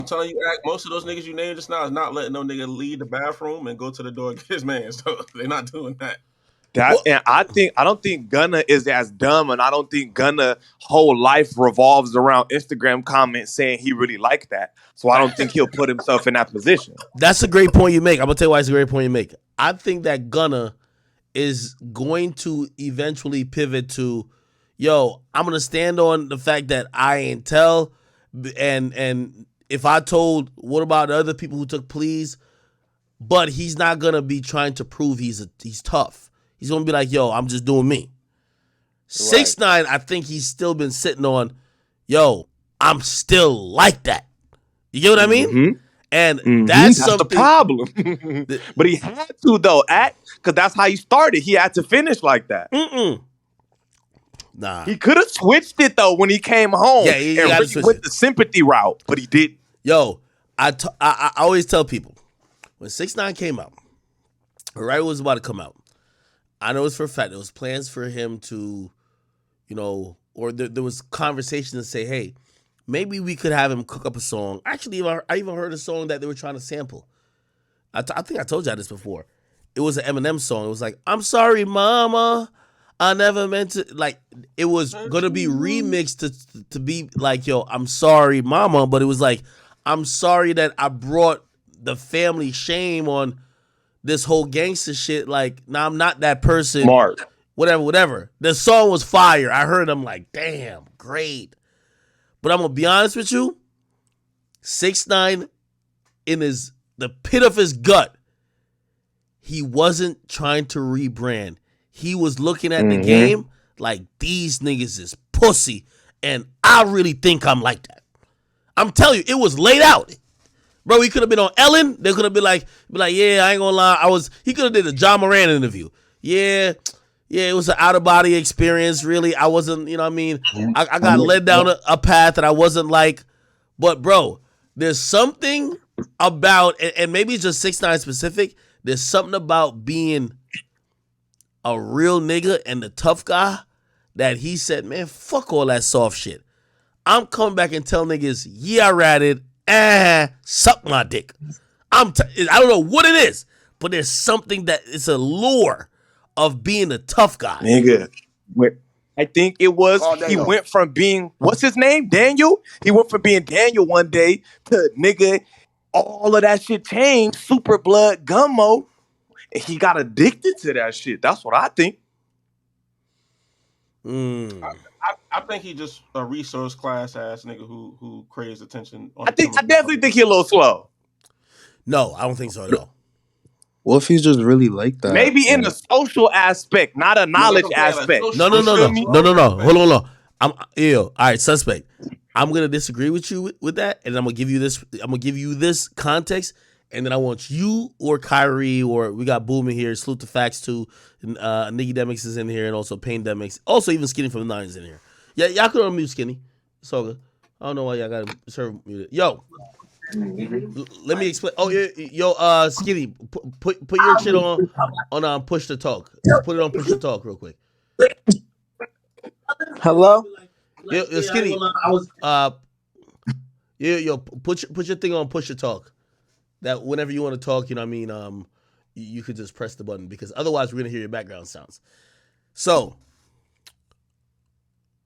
I'm telling you, Act, most of those niggas you named just now is not letting no nigga leave the bathroom and go to the door and get his man. So they're not doing that. That What? and I don't think Gunna is as dumb, and I don't think Gunna whole life revolves around Instagram comments saying he really liked that. So I don't think he'll put himself in that position. That's a great point you make. I'm gonna tell you why it's a great point you make. I think that Gunna is going to eventually pivot to, yo, I'm gonna stand on the fact that I ain't tell, and if I told, what about the other people who took pleas? But he's not gonna be trying to prove he's tough. He's gonna be like, yo, I'm just doing me. 6ix9ine, I think he's still been sitting on, yo, I'm still like that. You get what I mean? Mm-hmm. And Mm-hmm. that's That's something. the problem. But he had to though, because that's how he started. He had to finish like that. Nah. He could have switched it though when he came home Yeah, he and gotta really switch went it. the sympathy route, but he didn't. Yo, I always tell people, when 6ix9ine came out, right when it was about to come out, I know it's for a fact there was plans for him to, or there was conversation to say, hey, maybe we could have him cook up a song. Actually, I even heard a song that they were trying to sample. I think I told y'all this before. It was an Eminem song. It was like, I'm sorry, mama. I never meant to. Like, it was going to be remixed to be like, yo, I'm sorry, mama. But it was like, I'm sorry that I brought the family shame on this whole gangster shit. Like, now I'm not that person. Smart. Whatever. The song was fire. I heard him like, damn, great. But I'm going to be honest with you. 6ix9ine in the pit of his gut, he wasn't trying to rebrand. He was looking at the game like, these niggas is pussy, and I really think I'm like that. I'm telling you, it was laid out. Bro, he could have been on Ellen. They could have been like, yeah, I ain't gonna lie. He could have did a John Moran interview. Yeah, it was an out-of-body experience, really. I wasn't, you know what I mean? I got led down a path that I wasn't like. But, bro, there's something about, and maybe it's just 6ix9ine specific, there's something about being a real nigga and the tough guy that he said, man, fuck all that soft shit. I'm coming back and tell niggas, yeah, I ratted, suck my dick. I don't know what it is, but there's something that it's a lure of being a tough guy. Nigga. I think it was, he went from being, what's his name? Daniel? He went from being Daniel one day to nigga, all of that shit changed, super blood gummo. And he got addicted to that shit. That's what I think. I think he just a resource class ass nigga who craves attention. I definitely think he's a little slow. No, I don't think so at all. What if he's just really like that? Maybe in the social aspect, not a knowledge aspect. No. Hold on. I'm ill. All right, suspect. I'm gonna disagree with you with that, and I'm gonna give you this. I'm gonna give you this context, and then I want you or Kyrie or we got Boom in here. Salute the facts too. And, Niggy Demix is in here, and also Pain Demix. Also, even Skinnyfrmthe9 is in here. Yeah, y'all could unmute Skinny. It's all good. I don't know why y'all got to serve muted. Yo. Let me explain. Oh, yo, Skinny, put your shit on push to talk. Put it on push to talk real quick. Hello. Yo, Skinny. Put your thing on push to talk. That whenever you want to talk, you know what I mean. You could just press the button because otherwise we're gonna hear your background sounds. So,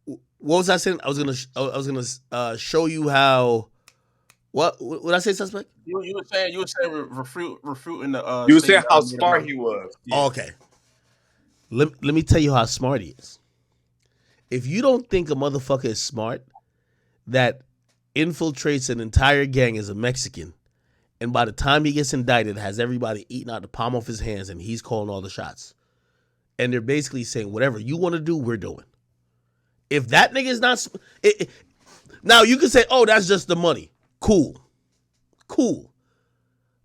what was I saying? I was gonna show you how. What did I say, suspect? You were saying refuting the. You were saying how smart he was. Yeah. Oh, okay. Let me tell you how smart he is. If you don't think a motherfucker is smart, that infiltrates an entire gang as a Mexican, and by the time he gets indicted, has everybody eating out the palm of his hands, and he's calling all the shots, and they're basically saying whatever you want to do, we're doing. If that nigga is not, now you can say, oh, that's just the money. Cool.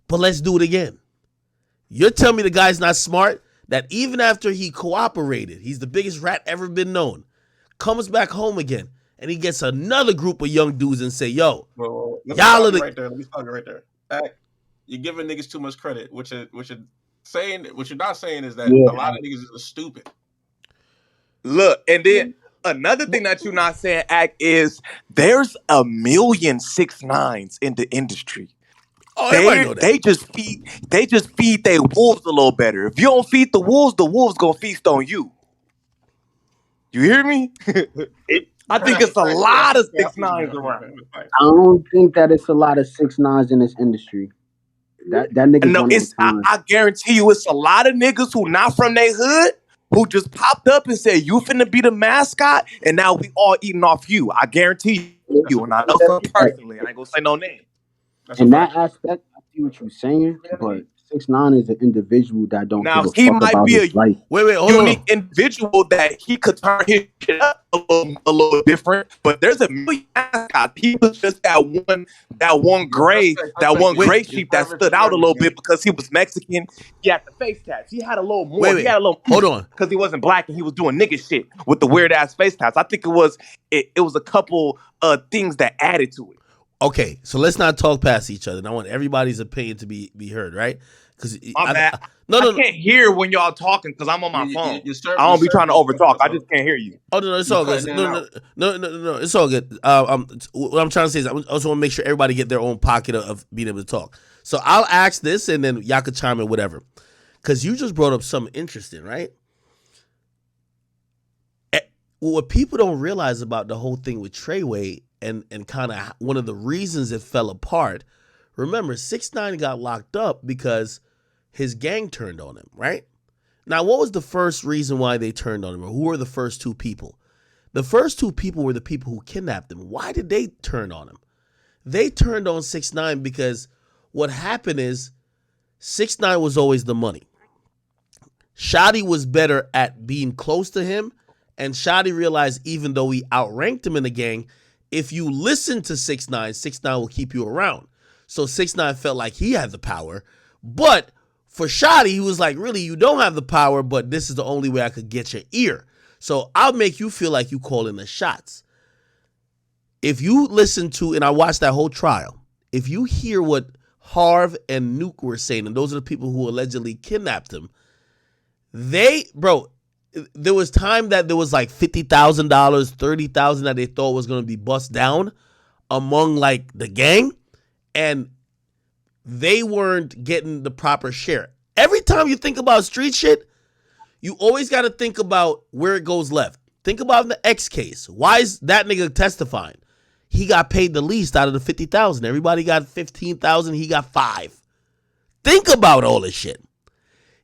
But let's do it again. You're telling me the guy's not smart? That even after he cooperated, he's the biggest rat ever been known, comes back home again, and he gets another group of young dudes and say, yo, y'all are the... Right there. Let me stop you right there. You're giving niggas too much credit. What you're saying, what you're not saying is that a lot of niggas are stupid. Look, and then Another thing that you're not saying, Act, is there's a million 6ix9ines in the industry. Oh, everybody know that. They just feed their wolves a little better. If you don't feed the wolves gonna feast on you. You hear me? I think it's a lot of 6ix9ines around. I don't think that it's a lot of 6ix9ines in this industry. That nigga's No, one of a kind. I guarantee you, it's a lot of niggas who not from their hood who just popped up and said, "You finna be the mascot," and now we all eating off you. I guarantee you, and I know some personally. I ain't gonna say no name. In that aspect, I see what you're saying, but 6ix9ine is an individual that don't Now give a he fuck might about be his life. Wait, hold unique on. individual that he could turn his shit up a little different, but there's a million mascots. He was just that one gray sheep that stood out a little bit because he was Mexican. He had the face tats. He had a little more. He had a little. Hold on. Because he wasn't black and he was doing nigga shit with the weird ass face tats. I think it was a couple things that added to it. Okay, so let's not talk past each other. And I want everybody's opinion to be heard, right? Because I can't hear when y'all talking because I'm on my phone. I don't be trying to overtalk. I just can't hear you. Oh no, it's all good. No, it's all good. What I'm trying to say is I also want to make sure everybody get their own pocket of being able to talk. So I'll ask this, and then y'all could chime in, whatever. Because you just brought up something interesting, right? What people don't realize about the whole thing with Treyway and kind of one of the reasons it fell apart. Remember, 6ix9ine got locked up because his gang turned on him, right? Now, what was the first reason why they turned on him? Or who were the first two people? The first two people were the people who kidnapped him. Why did they turn on him? They turned on 6ix9ine because what happened is 6ix9ine was always the money. Shotty was better at being close to him, and Shotty realized even though he outranked him in the gang, if you listen to 6ix9ine, 6ix9ine will keep you around. So 6ix9ine felt like he had the power. But for Shotty, he was like, really, you don't have the power, but this is the only way I could get your ear. So I'll make you feel like you calling the shots. If you listen to, and I watched that whole trial, if you hear what Harv and Nuke were saying, and those are the people who allegedly kidnapped him, there was time that there was like $50,000, $30,000 that they thought was going to be bust down among like the gang, and they weren't getting the proper share. Every time you think about street shit, you always got to think about where it goes left. Think about the X case. Why is that nigga testifying? He got paid the least out of the 50,000. Everybody got 15,000. He got 5. Think about all this shit.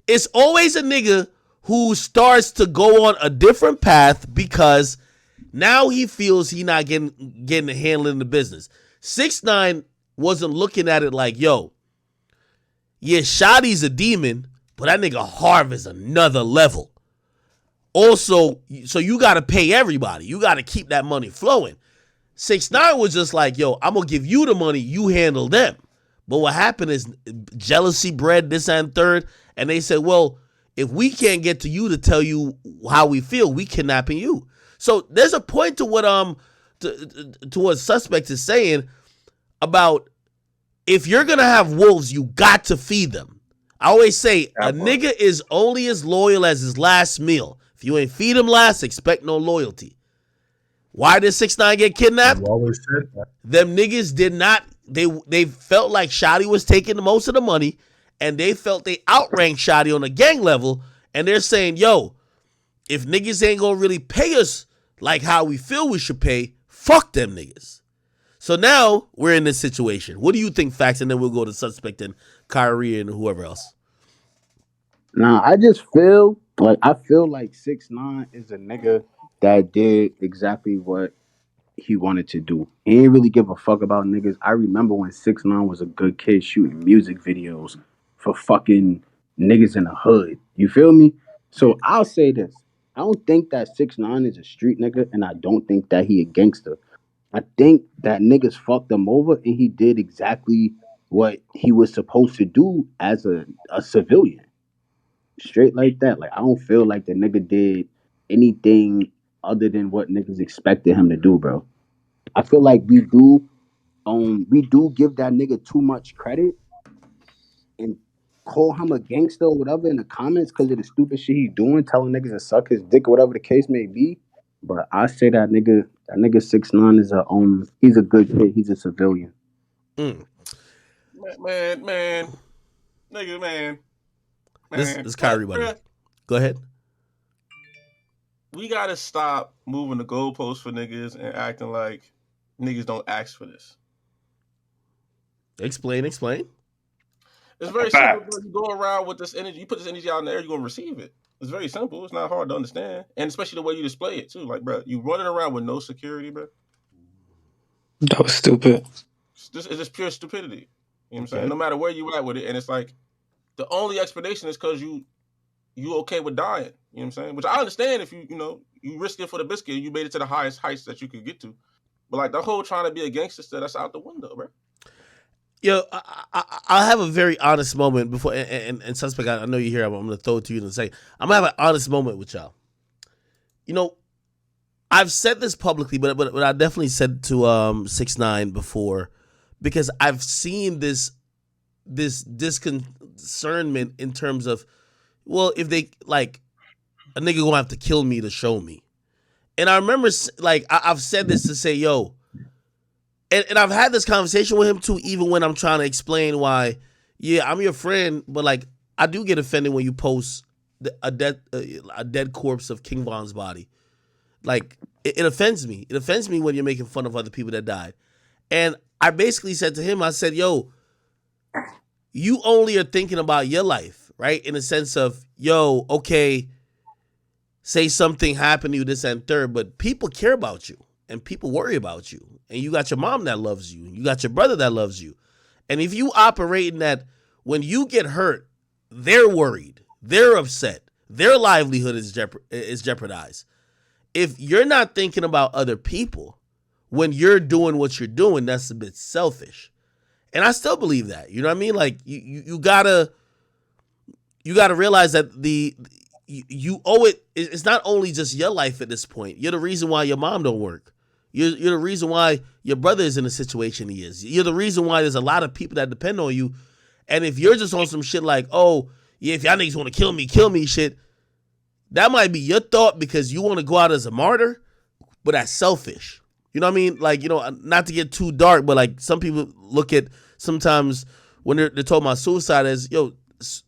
It's always a nigga who starts to go on a different path because now he feels he not getting a handle in the business. 6ix9ine wasn't looking at it like, yo, yeah, Shotty's a demon, but that nigga Harv is another level. Also, so you got to pay everybody. You got to keep that money flowing. 6ix9ine was just like, yo, I'm going to give you the money. You handle them. But what happened is jealousy bred this and third. And they said, well, if we can't get to you to tell you how we feel, we kidnapping you. So there's a point to what to what Suspect is saying about if you're gonna have wolves, you got to feed them. I always say a nigga is only as loyal as his last meal. If you ain't feed him last, expect no loyalty. Why did 6ix9ine get kidnapped? You always said that. Them niggas did not. They felt like Shotty was taking the most of the money. And they felt they outranked Shotty on a gang level. And they're saying, yo, if niggas ain't gonna really pay us like how we feel we should pay, fuck them niggas. So now we're in this situation. What do you think, Fax? And then we'll go to Suspect and Kyrie and whoever else. Nah, I just feel like 6ix9ine is a nigga that did exactly what he wanted to do. He didn't really give a fuck about niggas. I remember when 6ix9ine was a good kid shooting music videos for fucking niggas in the hood. You feel me? So I'll say this. I don't think that 6ix9ine is a street nigga, and I don't think that he a gangster. I think that niggas fucked him over, and he did exactly what he was supposed to do as a civilian. Straight like that. Like, I don't feel like the nigga did anything other than what niggas expected him to do, bro. I feel like we do give that nigga too much credit and call him a gangster or whatever in the comments because of the stupid shit he's doing, telling niggas to suck his dick or whatever the case may be. But I say that nigga 6ix9ine is he's a good kid. He's a civilian. Mm. Man, nigga, man. This Kyrie money. Go ahead. We gotta stop moving the goalposts for niggas and acting like niggas don't ask for this. Explain. It's very simple, bro. You go around with this energy, you put this energy out in the air, you're gonna receive it. It's very simple. It's not hard to understand. And especially the way you display it too. Like, bro, you running around with no security, bro. That was stupid. It's just pure stupidity. You know what I'm saying? No matter where you at with it. And it's like the only explanation is because you okay with dying. You know what I'm saying? Which I understand if you risk it for the biscuit, you made it to the highest heights that you could get to. But like the whole trying to be a gangster stuff, that's out the window, bro. Yo, I have a very honest moment before, and Suspect, I know you're here. I'm going to throw it to you in a second. I'm going to have an honest moment with y'all. You know, I've said this publicly, but I definitely said to 6ix9ine before, because I've seen this disconcernment in terms of, well, if they, like, a nigga gonna have to kill me to show me. And I remember, like, I've said this to say, yo, and I've had this conversation with him too, even when I'm trying to explain why, yeah, I'm your friend, but like, I do get offended when you post a dead corpse of King Von's body. Like, it offends me. It offends me when you're making fun of other people that died. And I basically said to him, I said, yo, you only are thinking about your life, right? In the sense of, yo, okay, say something happened to you, this and third, but people care about you and people worry about you. And you got your mom that loves you. You got your brother that loves you. And if you operate in that, when you get hurt, they're worried, they're upset, their livelihood is jeopardized. If you're not thinking about other people when you're doing what you're doing, that's a bit selfish. And I still believe that. You know what I mean? Like you gotta realize that you owe it. It's not only just your life at this point. You're the reason why your mom don't work. You're the reason why your brother is in the situation he is. You're the reason why there's a lot of people that depend on you. And if you're just on some shit like, oh, yeah, if y'all niggas want to kill me shit, that might be your thought because you want to go out as a martyr, but that's selfish. You know what I mean? Like, you know, not to get too dark, but like some people look at sometimes when they're talking about suicide as, yo,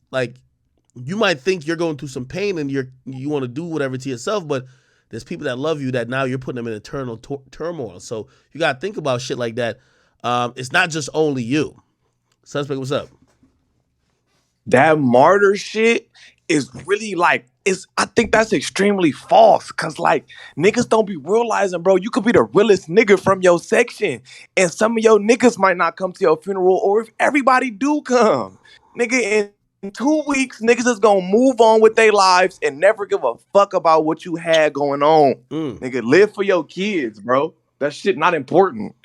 like you might think you're going through some pain and you want to do whatever to yourself, but there's people that love you that now you're putting them in eternal turmoil. So you got to think about shit like that. It's not just only you. Suspect, what's up? That martyr shit is really like, I think that's extremely false. Cause like niggas don't be realizing, bro, you could be the realest nigga from your section. And some of your niggas might not come to your funeral, or if everybody do come. Nigga, in 2 weeks, niggas is gonna move on with their lives and never give a fuck about what you had going on. Nigga, live for your kids, bro. That shit not important.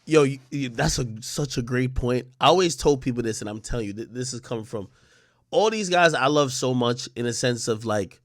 Yo, that's such a great point. I always told people this, and I'm telling you, this is coming from all these guys I love so much in a sense of like,